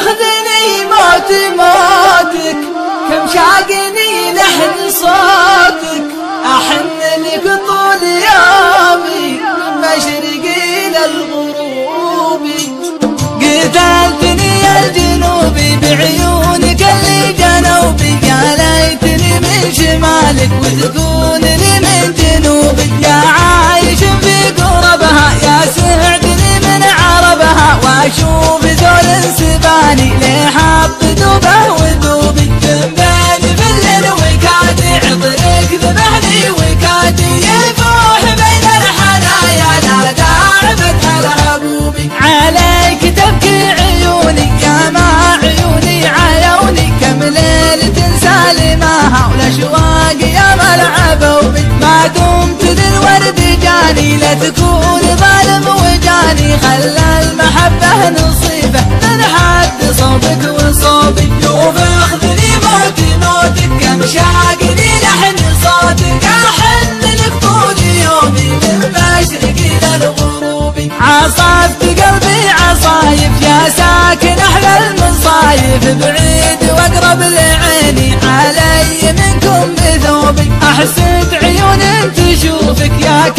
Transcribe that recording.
ياخذني موت موتك، كم شاقني لحن صوتك، أحن لك طول يومي من مشرقي للغروبي. قتلتني يا جنوبي بعيونك اللي جنوبي، يا ليتني من شمالك وتكون لي من جنوبك. يا عايش في قربها يا سعدني من عربها، واشوف ذول سباني ليه حط ذوبه وذوبي. ذنباني بالليل وكادي عطرك ذبحني، وكادي يفوح بين الحنايا لا تعبت الهبوبي. عليك تبكي عيوني يا ما عيوني عيوني، كم ليلة سالماها والاشواق يا ملعبوبي. ما دمت للورد جاني لا تكون ظالم وجاني، خلى المحبة نصيبه من حد صوبك وصوبي. شوف اخذني موت موتك، كم شاقني لحن صوتك، احن لك طول يومي من مشرقي للغروبي. عصفت قلبي عصايف يا ساكن احلى المصايف، بعيد واقرب لعيني علي منكم بثوبي. احسد عيون تشوفك يا